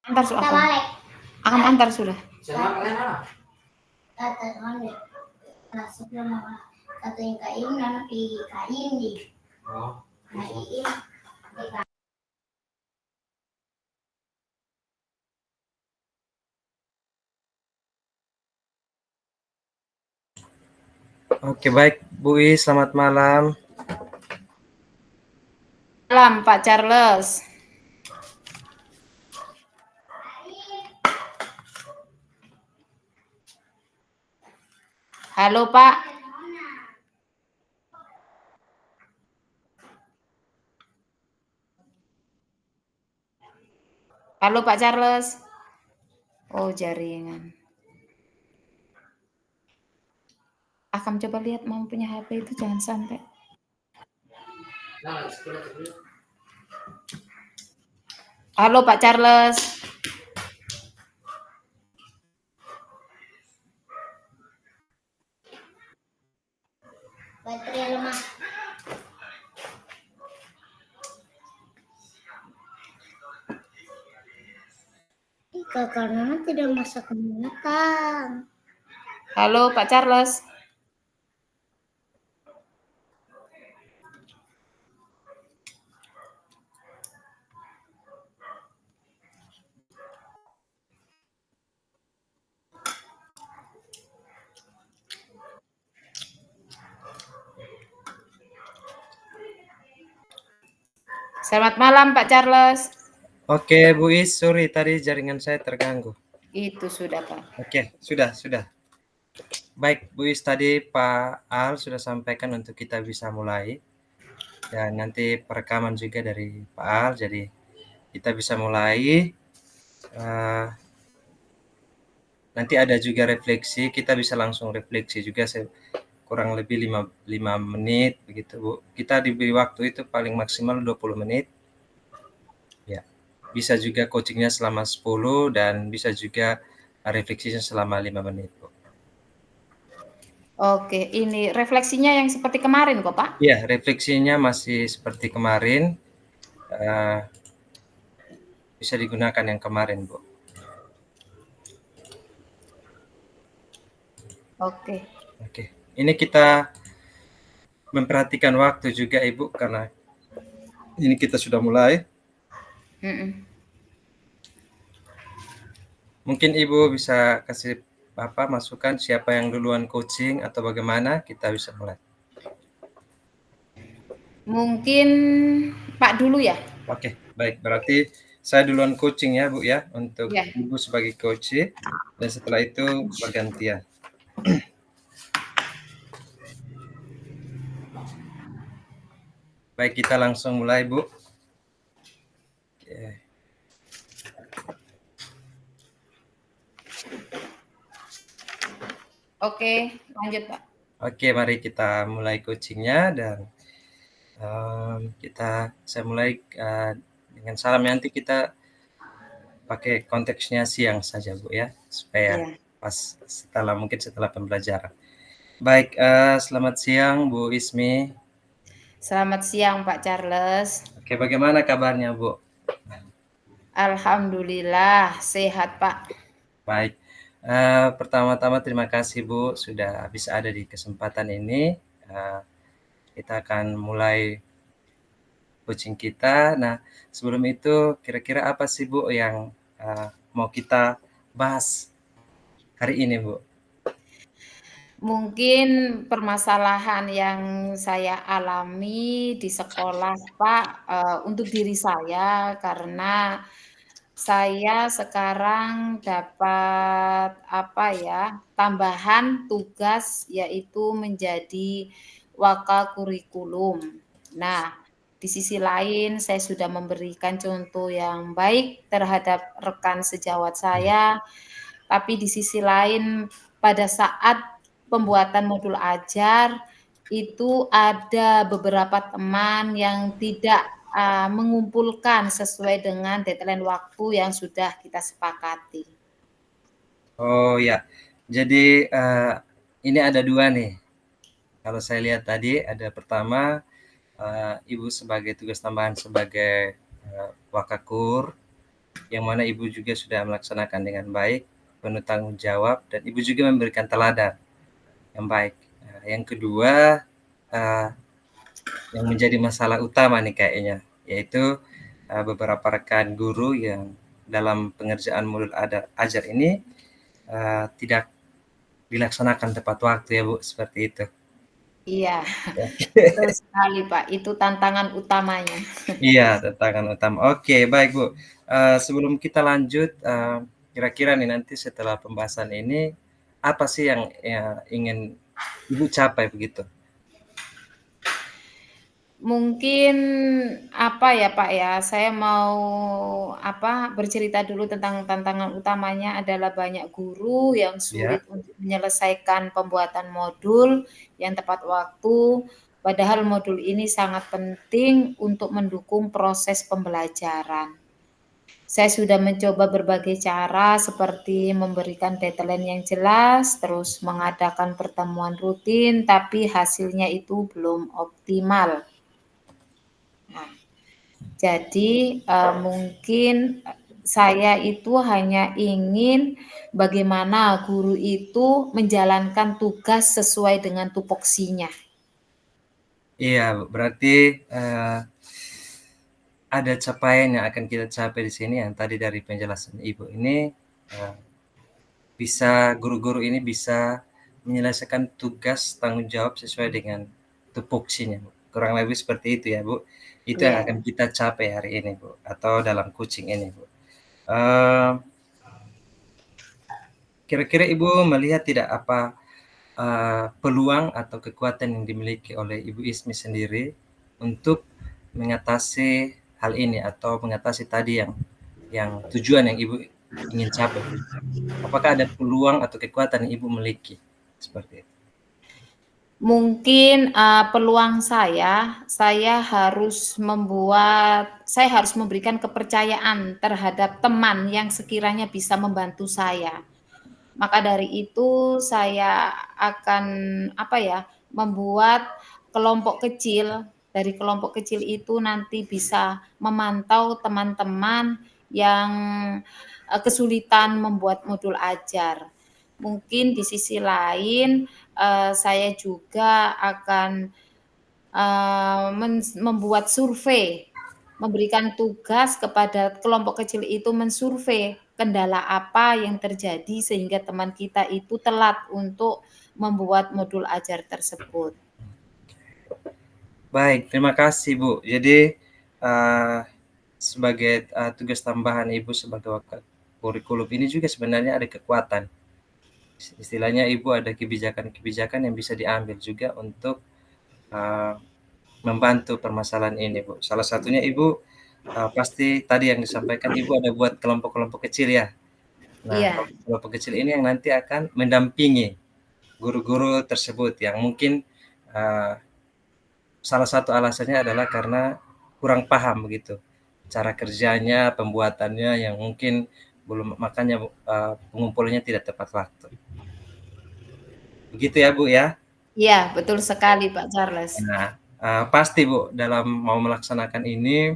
Antar sudah. Akan antar sudah. Kata yang kain nanti kain di. Oke, baik Bu I, selamat malam. Malam Pak Charles. Halo Pak. Halo Pak Charles. Oh, jaringan. Akan coba lihat mau punya HP itu jangan sampai. Halo Pak Charles. Baterai lemah. Karena tidak masak menggunakan. Halo Pak Charles. Selamat malam Pak Charles. Oke Bu I, sorry tadi jaringan saya terganggu. Itu sudah Pak. Oke, sudah. Baik Bu I, tadi Pak Al sudah sampaikan untuk kita bisa mulai. Dan nanti perekaman juga dari Pak Al, jadi kita bisa mulai. Nanti ada juga refleksi, kita bisa langsung refleksi juga kurang lebih 5 menit begitu Bu. Kita diberi waktu itu paling maksimal 20 menit. Ya. Bisa juga coachingnya selama 10 dan bisa juga refleksinya selama 5 menit Bu. Oke, ini refleksinya yang seperti kemarin kok Pak? Iya, refleksinya masih seperti kemarin. Bisa digunakan yang kemarin Bu. Oke. Ini kita memperhatikan waktu juga Ibu karena ini kita sudah mulai. Mungkin Ibu bisa kasih masukan siapa yang duluan coaching atau bagaimana kita bisa mulai. Mungkin Pak dulu ya. Oke, baik. Berarti saya duluan coaching ya Bu ya, untuk Ibu sebagai coach dan setelah itu bergantian. Baik, kita langsung mulai Bu. Oke, lanjut Pak. Oke, mari kita mulai coachingnya dan saya mulai dengan salam. Nanti kita pakai konteksnya siang saja Bu ya, supaya pas setelah pembelajaran. Baik, selamat siang Bu Ismi. Selamat siang Pak Charles. Oke, bagaimana kabarnya Bu? Alhamdulillah sehat Pak. Baik, pertama-tama terima kasih Bu sudah bisa ada di kesempatan ini. Kita akan mulai coaching kita. Nah, sebelum itu kira-kira apa sih Bu yang mau kita bahas hari ini Bu? Mungkin permasalahan yang saya alami di sekolah Pak, untuk diri saya karena saya sekarang dapat tambahan tugas yaitu menjadi wakakurikulum. Nah, di sisi lain saya sudah memberikan contoh yang baik terhadap rekan sejawat saya, tapi di sisi lain pada saat pembuatan modul ajar itu ada beberapa teman yang tidak mengumpulkan sesuai dengan deadline waktu yang sudah kita sepakati. Oh ya, jadi ini ada dua nih. Kalau saya lihat tadi ada pertama Ibu sebagai tugas tambahan sebagai wakakur yang mana Ibu juga sudah melaksanakan dengan baik, penuh tanggung jawab, dan Ibu juga memberikan teladan yang baik. Nah, yang kedua, yang menjadi masalah utama nih kayaknya, yaitu beberapa rekan guru yang dalam pengerjaan modul ajar ini tidak dilaksanakan tepat waktu ya Bu, seperti itu. Iya, Ya. betul sekali Pak, itu tantangan utamanya. Iya, tantangan utama. Oke, baik Bu. Sebelum kita lanjut, kira-kira nih nanti setelah pembahasan ini, apa sih yang ingin Ibu capai begitu? Mungkin apa ya Pak ya, saya mau bercerita dulu tentang tantangan utamanya adalah banyak guru yang Ya, sulit untuk menyelesaikan pembuatan modul yang tepat waktu, padahal modul ini sangat penting untuk mendukung proses pembelajaran. Saya sudah mencoba berbagai cara seperti memberikan deadline yang jelas, terus mengadakan pertemuan rutin, tapi hasilnya itu belum optimal. Nah, jadi, mungkin, saya itu hanya ingin bagaimana guru itu menjalankan tugas sesuai dengan tupoksinya. iya Bu. Berarti ada capaian yang akan kita capai di sini yang tadi dari penjelasan Ibu ini, eee, guru-guru ini bisa menyelesaikan tugas tanggung jawab sesuai dengan tupoksinya, Bu. Kurang lebih seperti itu ya, Bu. Itu yang Iya. akan kita capai hari ini, Bu, atau dalam coaching ini, Bu. Eee, Kira-kira Ibu melihat tidak apa, peluang atau kekuatan yang dimiliki oleh Ibu Ismi sendiri untuk mengatasi hal ini atau mengatasi tadi yang tujuan yang Ibu ingin capai? Apakah ada peluang atau kekuatan yang Ibu miliki? Seperti itu. Mungkin, peluang saya harus memberikan kepercayaan terhadap teman yang sekiranya bisa membantu saya. Maka dari itu saya akan, membuat kelompok kecil, dari kelompok kecil itu nanti bisa memantau teman-teman yang, kesulitan membuat modul ajar. Mungkin di sisi lain, saya juga akan, membuat survei, memberikan tugas kepada kelompok kecil itu mensurvei kendala apa yang terjadi sehingga teman kita itu telat untuk membuat modul ajar tersebut. Baik, terima kasih, Bu. Jadi, sebagai, tugas tambahan Ibu sebagai kurikulum ini juga sebenarnya ada kekuatan. Istilahnya Ibu ada kebijakan-kebijakan yang bisa diambil juga untuk, eee, membantu permasalahan ini, Bu. Salah satunya Ibu, pasti tadi yang disampaikan Ibu ada buat kelompok-kelompok kecil ya? Nah, Iya, kelompok kecil ini yang nanti akan mendampingi guru-guru tersebut yang mungkin, eee, salah satu alasannya adalah karena kurang paham begitu, cara kerjanya, pembuatannya yang mungkin belum makanya, pengumpulannya tidak tepat waktu. Begitu ya, Bu, ya? iya, betul sekali Pak Charles. Nah, pasti Bu, dalam mau melaksanakan ini,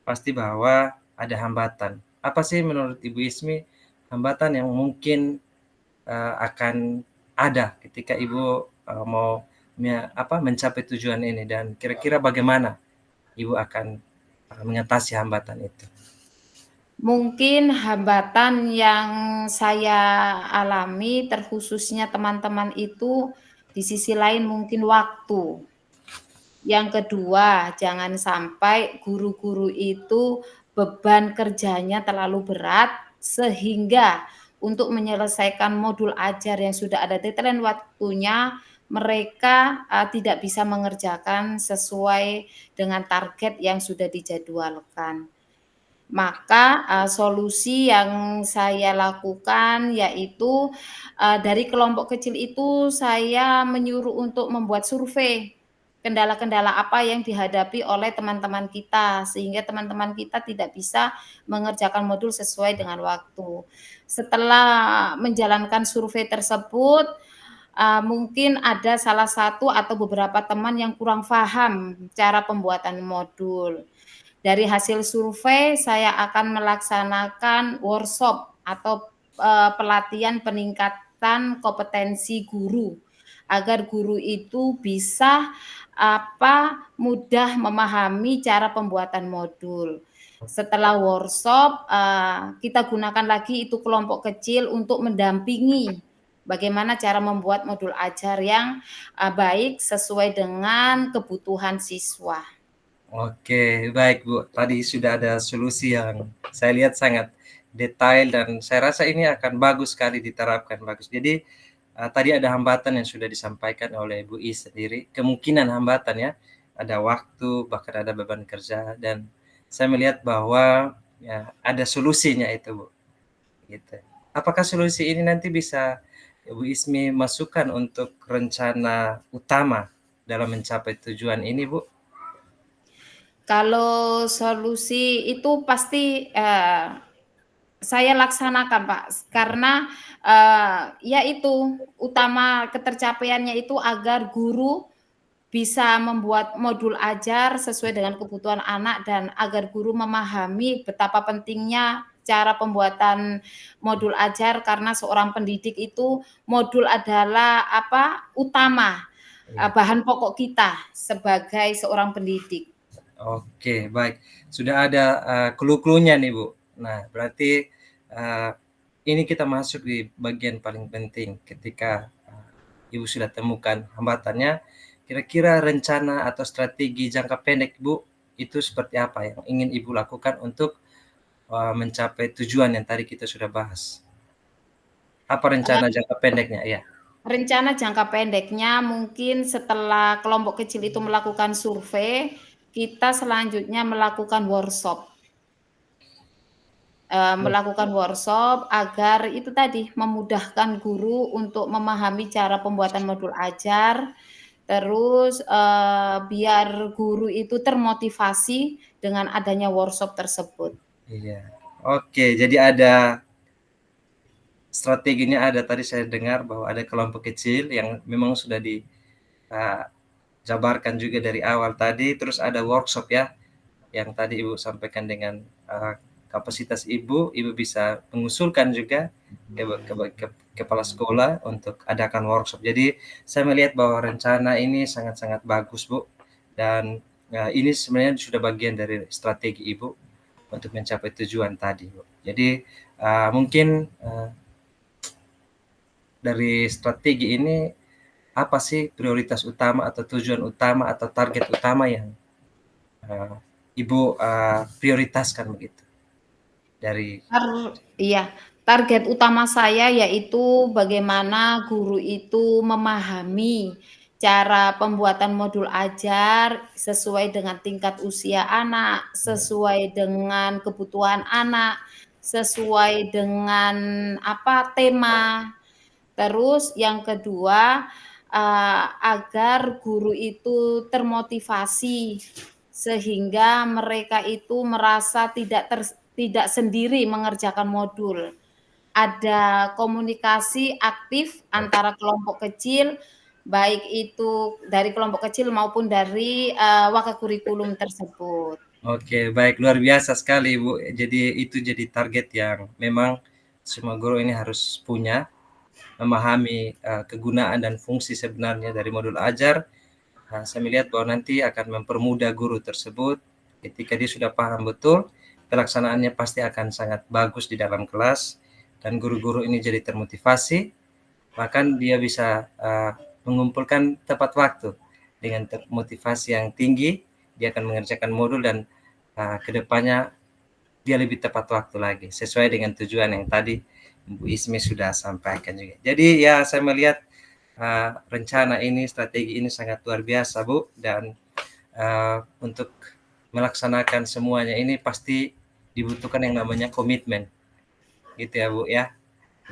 pasti bahwa ada hambatan. Apa sih menurut Ibu Ismi, hambatan yang mungkin, akan ada ketika Ibu, mau mencapai tujuan ini dan kira-kira bagaimana Ibu akan, mengatasi hambatan itu? Mungkin hambatan yang saya alami terkhususnya teman-teman itu di sisi lain mungkin waktu. Yang kedua, jangan sampai guru-guru itu beban kerjanya terlalu berat, sehingga untuk menyelesaikan modul ajar yang sudah ada deadline waktunya, mereka, tidak bisa mengerjakan sesuai dengan target yang sudah dijadwalkan. Maka, solusi yang saya lakukan yaitu, dari kelompok kecil itu saya menyuruh untuk membuat survei, kendala-kendala apa yang dihadapi oleh teman-teman kita, sehingga teman-teman kita tidak bisa mengerjakan modul sesuai dengan waktu. Setelah menjalankan survei tersebut, mungkin ada salah satu atau beberapa teman yang kurang paham cara pembuatan modul. Dari hasil survei saya akan melaksanakan workshop atau, pelatihan peningkatan kompetensi guru, agar guru itu bisa, mudah memahami cara pembuatan modul. Setelah workshop, kita gunakan lagi itu kelompok kecil untuk mendampingi bagaimana cara membuat modul ajar yang, baik sesuai dengan kebutuhan siswa. Oke, baik Bu. Tadi sudah ada solusi yang saya lihat sangat detail dan saya rasa ini akan bagus sekali diterapkan, bagus. Jadi, tadi ada hambatan yang sudah disampaikan oleh Bu I sendiri, kemungkinan hambatan ya, ada waktu, bahkan ada beban kerja dan saya melihat bahwa ya ada solusinya itu Bu, gitu. Apakah solusi ini nanti bisa Bu Ismi masukkan untuk rencana utama dalam mencapai tujuan ini Bu? Kalau solusi itu pasti, saya laksanakan, Pak, karena, ya itu, utama ketercapaiannya itu agar guru bisa membuat modul ajar sesuai dengan kebutuhan anak dan agar guru memahami betapa pentingnya cara pembuatan modul ajar karena seorang pendidik itu modul adalah utama, Iya. bahan pokok kita sebagai seorang pendidik. Oke, baik. Sudah ada, clue-cluenya nih, Bu. Nah, berarti, eee, ini kita masuk di bagian paling penting ketika, Ibu sudah temukan hambatannya, kira-kira rencana atau strategi jangka pendek, Bu, itu seperti apa yang ingin Ibu lakukan untuk, mencapai tujuan yang tadi kita sudah bahas? Apa rencana Eee, jangka pendeknya? Iya. Rencana jangka pendeknya mungkin setelah kelompok kecil itu melakukan survei, kita selanjutnya melakukan workshop. Melakukan workshop agar itu tadi, memudahkan guru untuk memahami cara pembuatan modul ajar, terus, biar guru itu termotivasi dengan adanya workshop tersebut. Iya. Oke, jadi ada strateginya ada tadi saya dengar bahwa ada kelompok kecil yang memang sudah eee, jabarkan juga dari awal tadi, terus ada workshop ya, yang tadi Ibu sampaikan dengan, kapasitas Ibu, Ibu bisa mengusulkan juga ke kepala sekolah untuk adakan workshop. Jadi saya melihat bahwa rencana ini sangat-sangat bagus, Bu, dan, ini sebenarnya sudah bagian dari strategi Ibu untuk mencapai tujuan tadi, Bu. Jadi, mungkin, dari strategi ini, apa sih prioritas utama atau tujuan utama atau target utama yang Eee, Ibu, prioritaskan begitu dari Iya, target utama saya yaitu bagaimana guru itu memahami cara pembuatan modul ajar sesuai dengan tingkat usia anak, sesuai dengan kebutuhan anak, sesuai dengan tema. Terus yang kedua, agar guru itu termotivasi sehingga mereka itu merasa tidak sendiri mengerjakan modul. Ada komunikasi aktif antara kelompok kecil, baik itu dari kelompok kecil maupun dari, wakakurikulum tersebut. oke, baik, luar biasa sekali, Bu. Jadi itu jadi target yang memang semua guru ini harus punya, memahami, kegunaan dan fungsi sebenarnya dari modul ajar. Saya melihat bahwa nanti akan mempermudah guru tersebut ketika dia sudah paham betul, pelaksanaannya pasti akan sangat bagus di dalam kelas dan guru-guru ini jadi termotivasi. Bahkan dia bisa, mengumpulkan tepat waktu dengan motivasi yang tinggi, dia akan mengerjakan modul dan, ke depannya dia lebih tepat waktu lagi, sesuai dengan tujuan yang tadi Bu Ismi sudah sampaikan juga. Jadi ya saya melihat, rencana ini, strategi ini sangat luar biasa Bu, dan, untuk melaksanakan semuanya ini pasti dibutuhkan yang namanya komitmen, gitu ya Bu ya.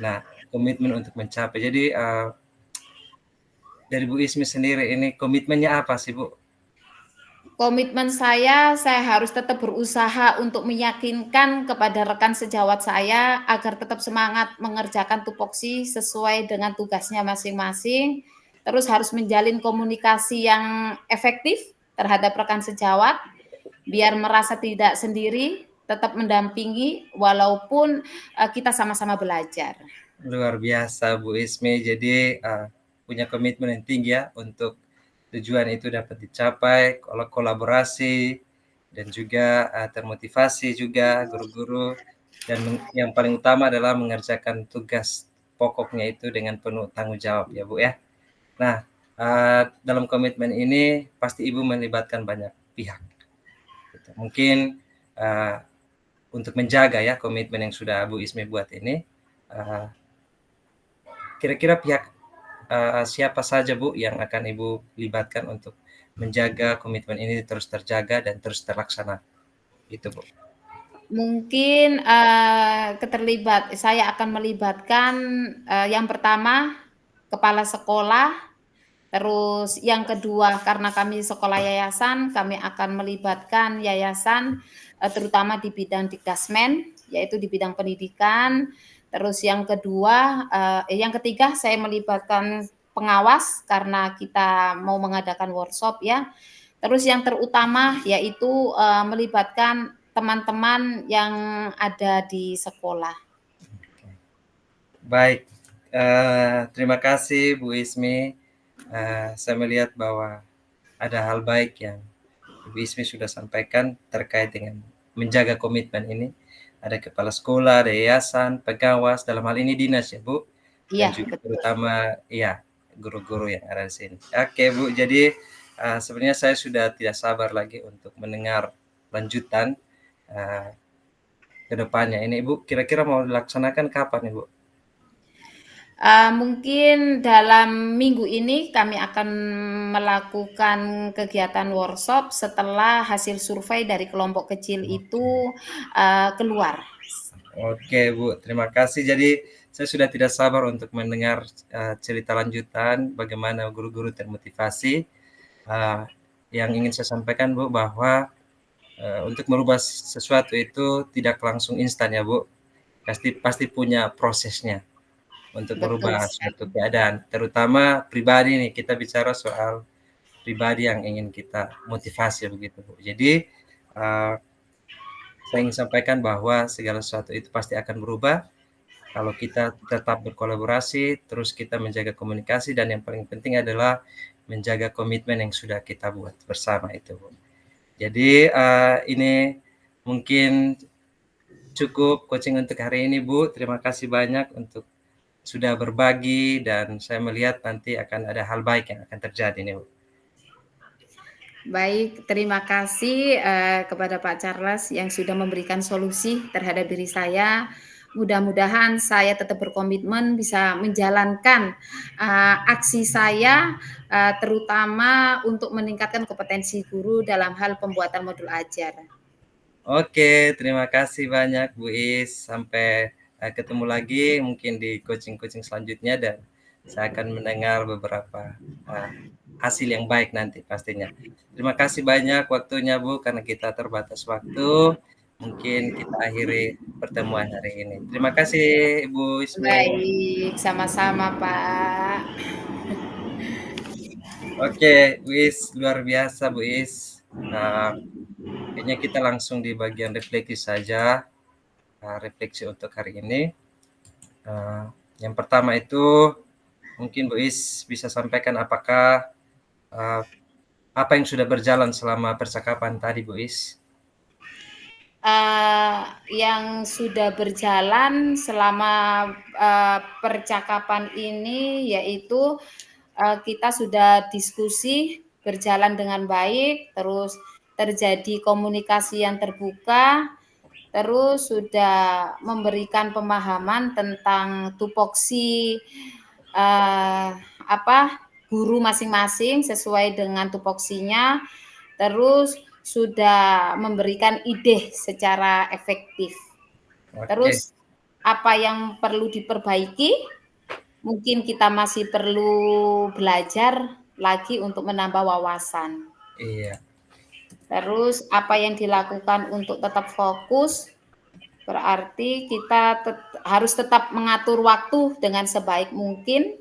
Nah, komitmen untuk mencapai. Jadi, dari Bu Ismi sendiri ini komitmennya apa sih, Bu? Komitmen saya harus tetap berusaha untuk meyakinkan kepada rekan sejawat saya agar tetap semangat mengerjakan tupoksi sesuai dengan tugasnya masing-masing. Terus harus menjalin komunikasi yang efektif terhadap rekan sejawat, biar merasa tidak sendiri, tetap mendampingi walaupun kita sama-sama belajar. Luar biasa Bu Ismi, jadi punya komitmen yang tinggi ya untuk tujuan itu dapat dicapai, kolaborasi, dan juga termotivasi juga guru-guru, dan yang paling utama adalah mengerjakan tugas pokoknya itu dengan penuh tanggung jawab ya Bu ya. Nah, dalam komitmen ini pasti Ibu melibatkan banyak pihak. Mungkin untuk menjaga ya komitmen yang sudah Bu Ismi buat ini, kira-kira pihak siapa saja Bu yang akan Ibu libatkan untuk menjaga komitmen ini terus terjaga dan terus terlaksana? Itu Bu. Mungkin saya akan melibatkan yang pertama kepala sekolah, terus yang kedua karena kami sekolah yayasan, kami akan melibatkan yayasan terutama di bidang Dikdasmen, yaitu di bidang pendidikan. Terus yang ketiga saya melibatkan pengawas karena kita mau mengadakan workshop ya. Terus yang terutama yaitu melibatkan teman-teman yang ada di sekolah. Baik, terima kasih Bu Ismi. Saya melihat bahwa ada hal baik yang Bu Ismi sudah sampaikan terkait dengan menjaga komitmen ini. Ada kepala sekolah, ada yayasan, pengawas, dalam hal ini dinas ya Bu, dan Iya, juga betul. terutama ya guru-guru yang ada di sini. Oke Bu, jadi sebenarnya saya sudah tidak sabar lagi untuk mendengar lanjutan ke depannya. Ini Ibu kira-kira mau dilaksanakan kapan Ibu? Mungkin dalam minggu ini kami akan melakukan kegiatan workshop setelah hasil survei dari kelompok kecil itu keluar. Oke Bu, terima kasih. Jadi saya sudah tidak sabar untuk mendengar cerita lanjutan bagaimana guru-guru termotivasi. Yang ingin saya sampaikan Bu, bahwa untuk merubah sesuatu itu tidak langsung instan ya Bu. Pasti punya prosesnya untuk Betul merubah suatu sekali. keadaan. Terutama pribadi nih, kita bicara soal pribadi yang ingin kita motivasi begitu Bu. Jadi saya ingin sampaikan bahwa segala sesuatu itu pasti akan berubah kalau kita tetap berkolaborasi, terus kita menjaga komunikasi, dan yang paling penting adalah menjaga komitmen yang sudah kita buat bersama itu Bu. Jadi ini mungkin cukup coaching untuk hari ini Bu. Terima kasih banyak untuk sudah berbagi, dan saya melihat nanti akan ada hal baik yang akan terjadi nih Bu. Baik, terima kasih kepada Pak Charles yang sudah memberikan solusi terhadap diri saya. Mudah-mudahan saya tetap berkomitmen bisa menjalankan aksi saya, terutama untuk meningkatkan kompetensi guru dalam hal pembuatan modul ajar. Oke, terima kasih banyak Bu Is. Sampai ketemu lagi mungkin di coaching-coaching selanjutnya, dan saya akan mendengar beberapa hasil yang baik nanti pastinya. Terima kasih banyak waktunya Bu, karena kita terbatas waktu. Mungkin kita akhiri pertemuan hari ini. Terima kasih Ibu Ismi. Baik, sama-sama Pak. Oke, Bu Is, luar biasa Bu Is. Kayaknya kita langsung di bagian refleksi saja. Refleksi untuk hari ini. Yang pertama itu mungkin Bu Is bisa sampaikan apakah apa yang sudah berjalan selama percakapan tadi Bu Is? Yang sudah berjalan selama percakapan ini yaitu kita sudah diskusi berjalan dengan baik, terus terjadi komunikasi yang terbuka, terus sudah memberikan pemahaman tentang tupoksi guru masing-masing sesuai dengan tupoksinya, terus sudah memberikan ide secara efektif. Oke. Terus apa yang perlu diperbaiki? Mungkin kita masih perlu belajar lagi untuk menambah wawasan. Iya. Terus apa yang dilakukan untuk tetap fokus, berarti kita harus tetap mengatur waktu dengan sebaik mungkin,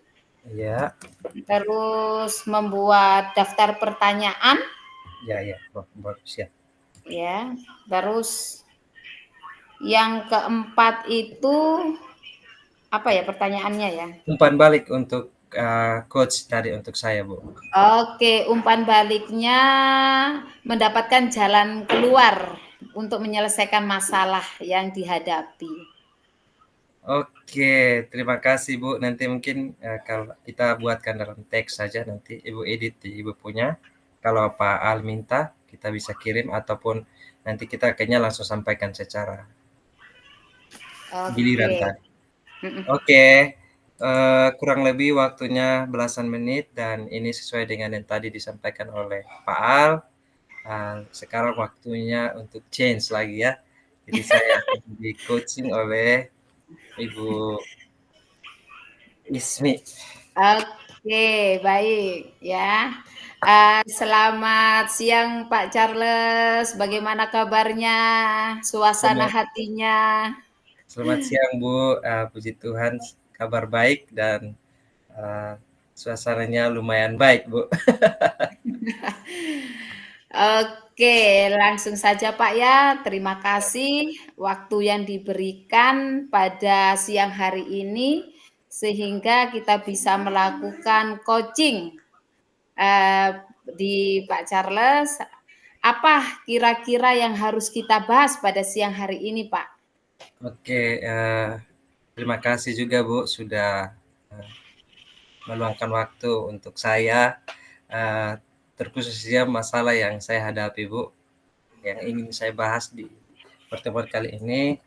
Iya. terus membuat daftar pertanyaan, Ya, bagus ya. ya. Terus yang keempat itu apa ya pertanyaannya ya? Umpan balik untuk coach tadi untuk saya, Bu. Oke, umpan baliknya mendapatkan jalan keluar untuk menyelesaikan masalah yang dihadapi. Oke, terima kasih Bu. Nanti mungkin kalau kita buatkan dalam teks saja, nanti Ibu edit di Ibu punya. Kalau Pak Al minta, kita bisa kirim ataupun nanti kita kayaknya langsung sampaikan secara Oke. giliran tadi. Mm-mm. Oke, kurang lebih waktunya belasan menit dan ini sesuai dengan yang tadi disampaikan oleh Pak Al. Sekarang waktunya untuk change lagi ya. Jadi saya akan di coaching oleh Ibu Ismi. Oke, baik ya. Selamat siang Pak Charles, bagaimana kabarnya? Suasana Selamat hatinya? Selamat siang Bu, puji Tuhan kabar baik dan suasananya lumayan baik Bu. Oke, langsung saja Pak ya. Terima kasih waktu yang diberikan pada siang hari ini sehingga kita bisa melakukan coaching di Pak Charles. Apa kira-kira yang harus kita bahas pada siang hari ini, Pak? Oke, terima kasih juga Bu sudah meluangkan waktu untuk saya, terkhususnya masalah yang saya hadapi Bu, yang ingin saya bahas di pertemuan kali ini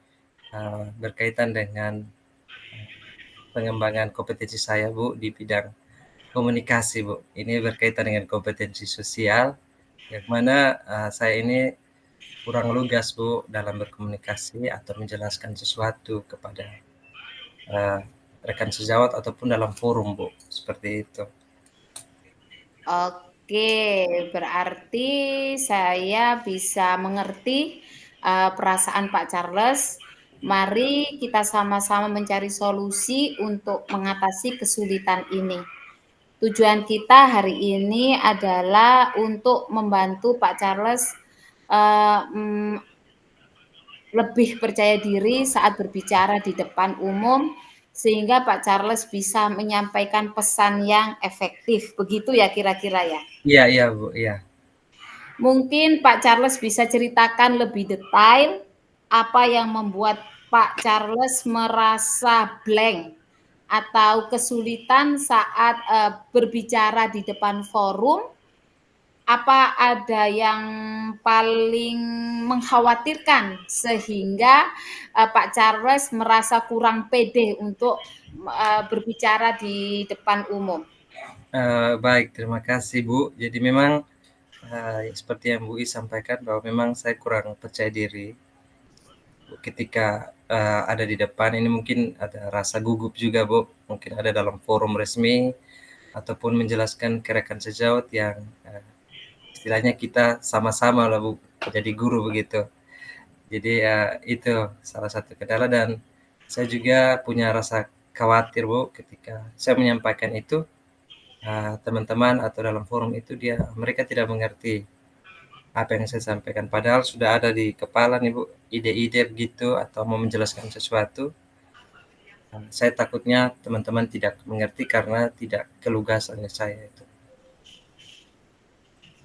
berkaitan dengan pengembangan kompetensi saya Bu di bidang komunikasi Bu. Ini berkaitan dengan kompetensi sosial, yang mana saya ini kurang lugas Bu dalam berkomunikasi atau menjelaskan sesuatu kepada rekan sejawat ataupun dalam forum Bu, seperti itu. Oke, berarti saya bisa mengerti perasaan Pak Charles. Mari kita sama-sama mencari solusi untuk mengatasi kesulitan ini. Tujuan kita hari ini adalah untuk membantu Pak Charles lebih percaya diri saat berbicara di depan umum, sehingga Pak Charles bisa menyampaikan pesan yang efektif. Begitu ya kira-kira ya? Iya Bu, iya. Mungkin Pak Charles bisa ceritakan lebih detail apa yang membuat Pak Charles merasa blank atau kesulitan saat berbicara di depan forum. Apa ada yang paling mengkhawatirkan sehingga Pak Charles merasa kurang pede untuk berbicara di depan umum? Baik, terima kasih Bu. Jadi memang seperti yang Bu I sampaikan bahwa memang saya kurang percaya diri ketika ada di depan. Ini mungkin ada rasa gugup juga Bu, mungkin ada dalam forum resmi ataupun menjelaskan ke rekan sejawat yang istilahnya kita sama-sama lah Bu, jadi guru begitu. Jadi itu salah satu kendala dan saya juga punya rasa khawatir Bu ketika saya menyampaikan itu teman-teman atau dalam forum itu mereka tidak mengerti apa yang saya sampaikan. Padahal sudah ada di kepala nih Bu ide-ide begitu atau mau menjelaskan sesuatu. Saya takutnya teman-teman tidak mengerti karena tidak kelugasannya saya itu.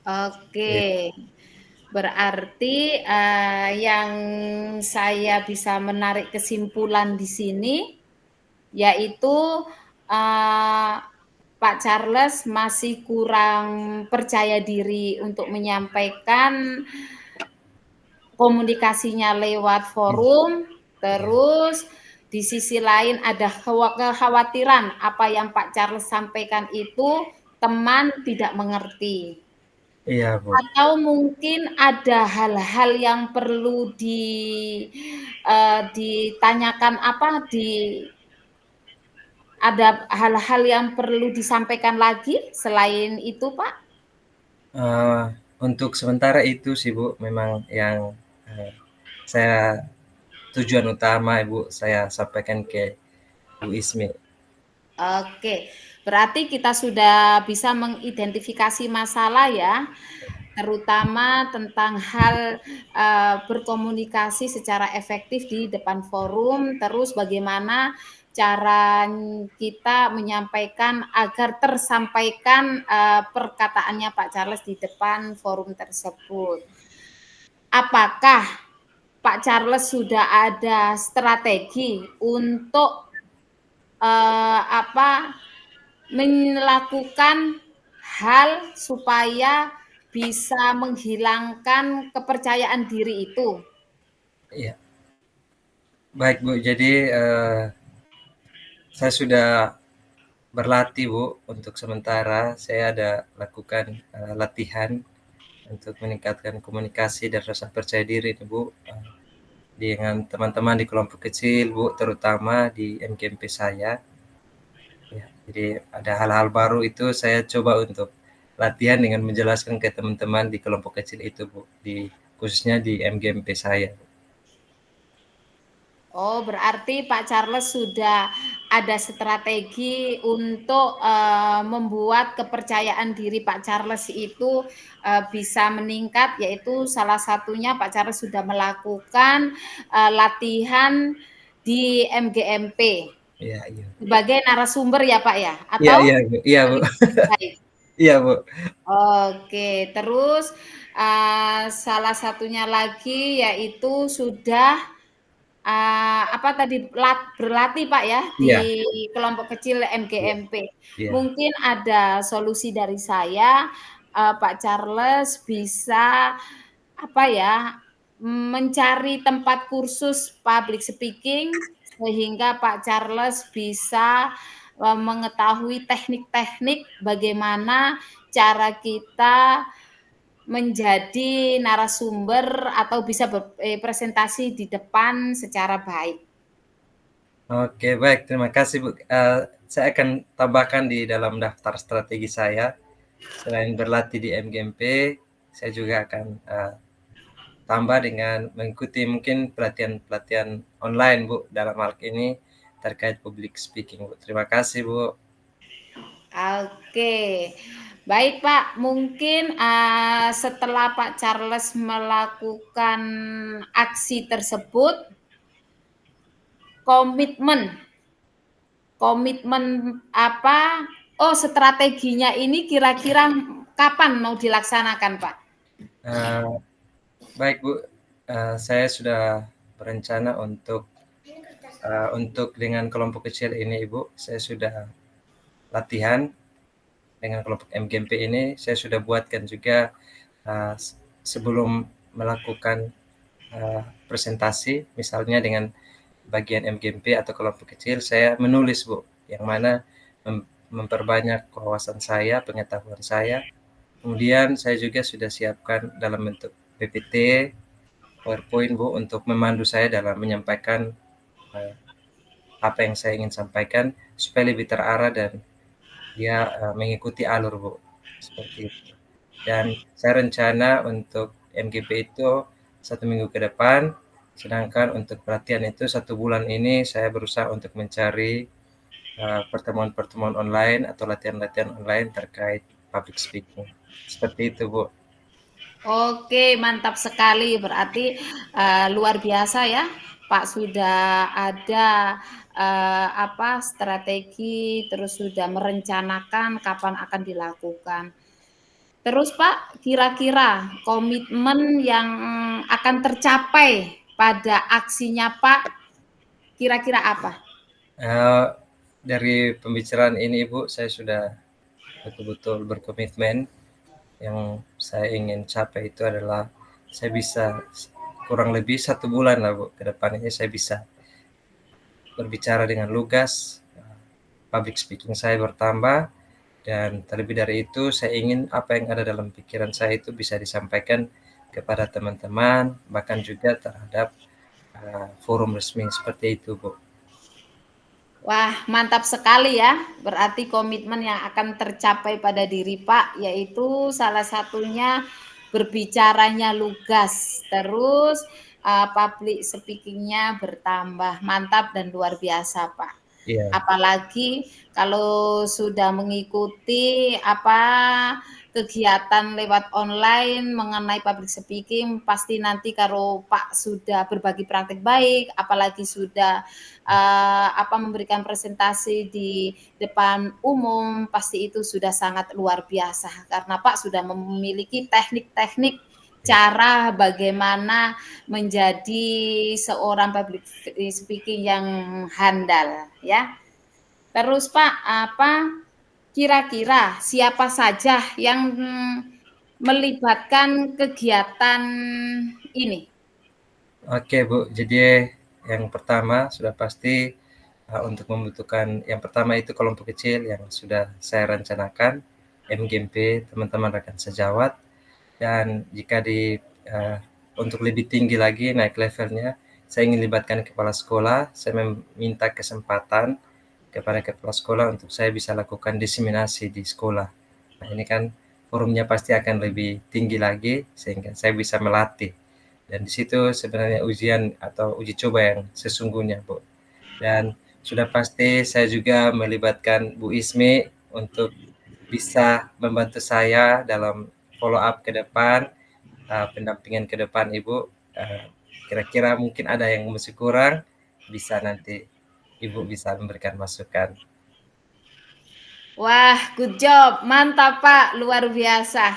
Oke, berarti yang saya bisa menarik kesimpulan di sini yaitu Pak Charles masih kurang percaya diri untuk menyampaikan komunikasinya lewat forum, terus di sisi lain ada kekhawatiran apa yang Pak Charles sampaikan itu teman tidak mengerti. Iya Bu. Atau mungkin ada hal-hal yang perlu ditanyakan ada hal-hal yang perlu disampaikan lagi selain itu Pak? Untuk sementara itu sih Bu, memang yang saya tujuan utama Ibu saya sampaikan ke Bu Ismi. Oke, berarti kita sudah bisa mengidentifikasi masalah ya, terutama tentang hal, berkomunikasi secara efektif di depan forum, terus bagaimana cara kita menyampaikan agar tersampaikan, perkataannya Pak Charles di depan forum tersebut. Apakah Pak Charles sudah ada strategi untuk, melakukan hal supaya bisa menghilangkan kepercayaan diri itu? Iya. Baik Bu, jadi saya sudah berlatih Bu, untuk sementara saya ada lakukan latihan untuk meningkatkan komunikasi dan rasa percaya diri nih Bu, dengan teman-teman di kelompok kecil Bu, terutama di MGMP saya. Ya, jadi ada hal-hal baru itu saya coba untuk latihan dengan menjelaskan ke teman-teman di kelompok kecil itu Bu, khususnya di MGMP saya. Oh, berarti Pak Charles sudah ada strategi untuk, membuat kepercayaan diri Pak Charles itu, bisa meningkat, yaitu salah satunya Pak Charles sudah melakukan, latihan di MGMP, Iya iya. sebagai narasumber ya, Pak, ya? Iya iya Atau Bu, iya Bu. baik. Iya Bu. Oke, terus, salah satunya lagi yaitu sudah, apa tadi, berlatih Pak ya, Iya di kelompok kecil iya MGMP. iya. Mungkin ada solusi dari saya, Pak Charles bisa, apa ya, mencari tempat kursus public speaking, sehingga Pak Charles bisa, mengetahui teknik-teknik bagaimana cara kita menjadi narasumber atau bisa presentasi di depan secara baik. Oke baik, terima kasih Bu. Saya akan tambahkan di dalam daftar strategi saya, selain berlatih di MGMP, saya juga akan tambah dengan mengikuti mungkin pelatihan-pelatihan online Bu, dalam hal ini terkait public speaking Bu. Terima kasih Bu. Oke. Baik Pak, mungkin, setelah Pak Charles melakukan aksi tersebut, komitmen komitmen apa strateginya ini kira-kira kapan mau dilaksanakan, Pak? Eee, Baik Bu, saya sudah berencana untuk dengan kelompok kecil ini Ibu, saya sudah latihan dengan kelompok MGMP ini, saya sudah buatkan juga, eee, sebelum melakukan, presentasi, misalnya dengan bagian MGMP atau kelompok kecil, saya menulis Bu, yang mana memperbanyak wawasan saya, pengetahuan saya. Kemudian saya juga sudah siapkan dalam bentuk PPT, PowerPoint Bu, untuk memandu saya dalam menyampaikan, eee, apa yang saya ingin sampaikan supaya lebih terarah dan dia, mengikuti alur Bu, seperti itu. Dan saya rencana untuk MGP itu 1 minggu ke depan, sedangkan untuk pelatihan itu 1 bulan ini saya berusaha untuk mencari, pertemuan-pertemuan online atau latihan-latihan online terkait public speaking. Seperti itu Bu. Oke, mantap sekali. Berarti, luar biasa ya, Pak sudah ada, strategi, terus sudah merencanakan kapan akan dilakukan. Terus Pak, kira-kira komitmen yang akan tercapai pada aksinya Pak, kira-kira apa? Eee, dari pembicaraan ini Ibu, saya sudah betul-betul berkomitmen. Yang saya ingin capai itu adalah saya bisa kurang lebih 1 bulan lah Bu, ke depan ini saya bisa berbicara dengan lugas, public speaking saya bertambah, dan terlebih dari itu saya ingin apa yang ada dalam pikiran saya itu bisa disampaikan kepada teman-teman, bahkan juga terhadap, forum resmi seperti itu Bu. Wah, mantap sekali ya. Berarti komitmen yang akan tercapai pada diri Pak, yaitu salah satunya berbicaranya lugas, terus public speaking-nya bertambah. Mantap dan luar biasa, Pak. Iya. Apalagi kalau sudah mengikuti kegiatan lewat online mengenai public speaking, pasti nanti kalau Pak sudah berbagi praktik baik, apalagi sudah memberikan presentasi di depan umum, pasti itu sudah sangat luar biasa karena Pak sudah memiliki teknik-teknik cara bagaimana menjadi seorang public speaking yang handal, ya. Terus Pak, kira-kira siapa saja yang melibatkan kegiatan ini? Oke Bu, jadi yang pertama sudah pasti untuk membutuhkan, yang pertama itu kelompok kecil yang sudah saya rencanakan, MGMP, teman-teman rekan sejawat, dan jika untuk lebih tinggi lagi naik levelnya, saya ingin libatkan kepala sekolah, saya meminta kesempatan kepada kepala sekolah untuk saya bisa lakukan diseminasi di sekolah. Nah ini kan forumnya pasti akan lebih tinggi lagi sehingga saya bisa melatih. Dan di situ sebenarnya ujian atau uji coba yang sesungguhnya, Bu. Dan sudah pasti saya juga melibatkan Bu Ismi untuk bisa membantu saya dalam follow up ke depan, pendampingan ke depan Ibu. Kira-kira mungkin ada yang masih kurang, bisa nanti Ibu bisa memberikan masukan. Wah, good job, mantap Pak, luar biasa.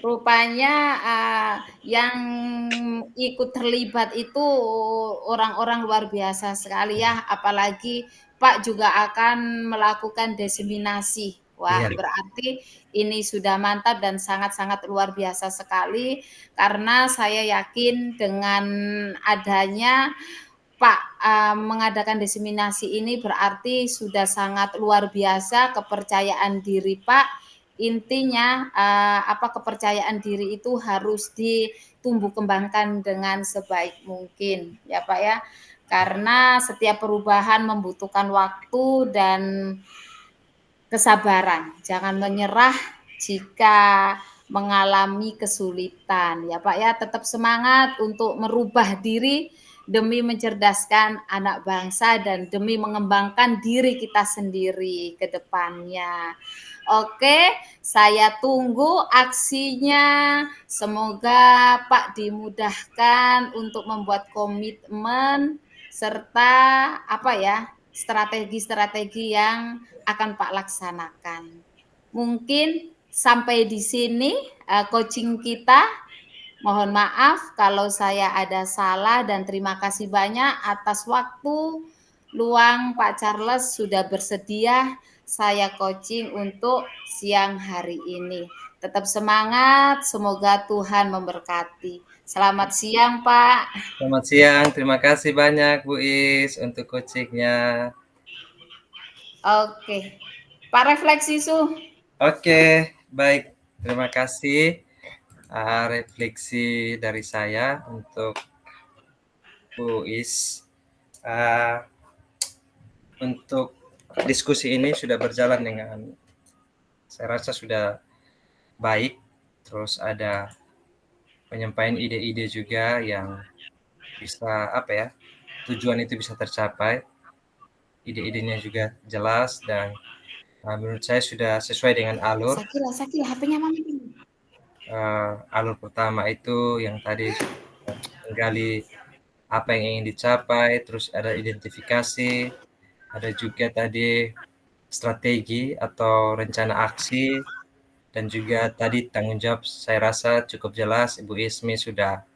Rupanya yang ikut terlibat itu orang-orang luar biasa sekali ya, apalagi Pak juga akan melakukan diseminasi. Wah, Iya, berarti ini sudah mantap dan sangat-sangat luar biasa sekali, karena saya yakin dengan adanya Pak mengadakan diseminasi ini berarti sudah sangat luar biasa kepercayaan diri Pak. Intinya kepercayaan diri itu harus ditumbuh kembangkan dengan sebaik mungkin ya Pak ya. Karena setiap perubahan membutuhkan waktu dan kesabaran. Jangan menyerah jika mengalami kesulitan ya Pak ya. Tetap semangat untuk merubah diri demi mencerdaskan anak bangsa dan demi mengembangkan diri kita sendiri ke depannya. Oke, saya tunggu aksinya. Semoga Pak dimudahkan untuk membuat komitmen serta strategi-strategi yang akan Pak laksanakan. Mungkin sampai di sini coaching kita. Mohon maaf kalau saya ada salah dan terima kasih banyak atas waktu luang Pak Charles sudah bersedia saya coaching untuk siang hari ini. Tetap semangat, semoga Tuhan memberkati. Selamat siang Pak. selamat siang. Terima kasih banyak Bu Is untuk coachingnya. Oke, Pak Refleksi Su. Oke, baik. Terima kasih refleksi dari saya untuk Bu Is. Untuk diskusi ini sudah berjalan dengan, saya rasa sudah baik. Terus ada penyampaian ide-ide juga yang bisa tujuan itu bisa tercapai. Ide-idenya juga jelas dan menurut saya sudah sesuai dengan alur. Sakila, HP-nya Mami. Alur pertama itu yang tadi menggali apa yang ingin dicapai, terus ada identifikasi, ada juga tadi strategi atau rencana aksi, dan juga tadi tanggung jawab. Saya rasa cukup jelas Ibu Ismi sudah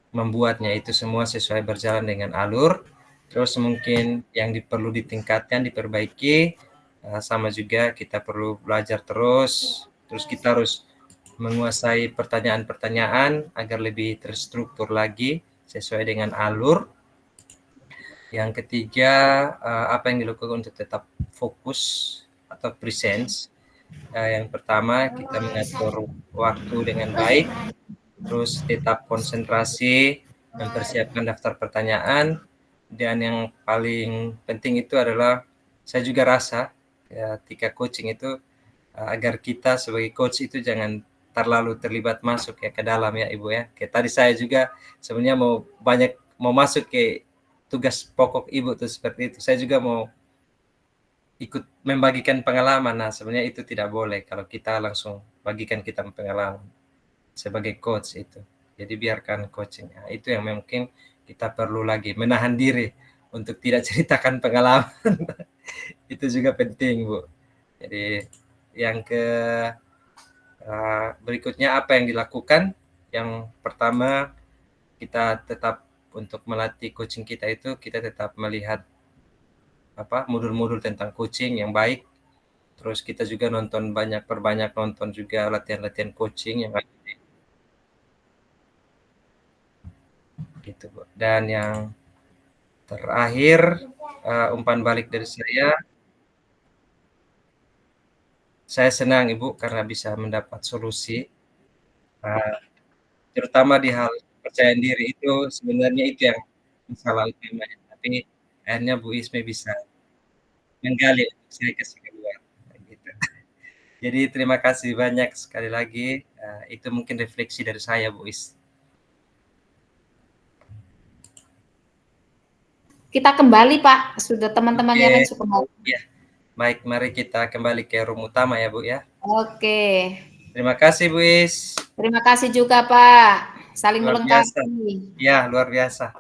membuatnya itu semua sesuai berjalan dengan alur. Terus mungkin yang perlu ditingkatkan, diperbaiki, sama juga kita perlu belajar terus kita harus menguasai pertanyaan-pertanyaan agar lebih terstruktur lagi sesuai dengan alur. Yang ketiga, apa yang dilakukan untuk tetap fokus atau presence. Yang pertama, kita mengatur waktu dengan baik, terus tetap konsentrasi, mempersiapkan daftar pertanyaan, dan yang paling penting itu adalah saya juga rasa ketika coaching itu agar kita sebagai coach itu jangan terlalu terlibat masuk ya ke dalam ya Ibu ya. Kayak tadi saya juga sebenarnya mau masuk ke tugas pokok Ibu tuh seperti itu. Saya juga mau ikut membagikan pengalaman. Nah, sebenarnya itu tidak boleh kalau kita langsung bagikan kita pengalaman sebagai coach itu. Jadi biarkan coaching. Nah, itu yang mungkin kita perlu lagi menahan diri untuk tidak ceritakan pengalaman. Itu juga penting, Bu. Jadi yang berikutnya apa yang dilakukan? Yang pertama, kita tetap untuk melatih coaching kita itu, kita tetap melihat modul-modul tentang coaching yang baik. Terus kita juga perbanyak nonton juga latihan-latihan coaching yang ada gitu, Bu. Dan yang terakhir, umpan balik dari saya senang Ibu karena bisa mendapat solusi, terutama di hal kepercayaan diri itu sebenarnya itu yang masalah utamanya, tapi akhirnya Bu Isme bisa menggali untuk saya kasih keluar, gitu. Jadi terima kasih banyak sekali lagi, itu mungkin refleksi dari saya Bu Is. Kita kembali Pak, sudah teman-teman yang lain Oke, sudah kembali. ya. Baik, mari kita kembali ke room utama ya Bu ya. Oke. Terima kasih Bu Is. Terima kasih juga Pak, saling Luar biasa. melengkapi. Ya, luar biasa.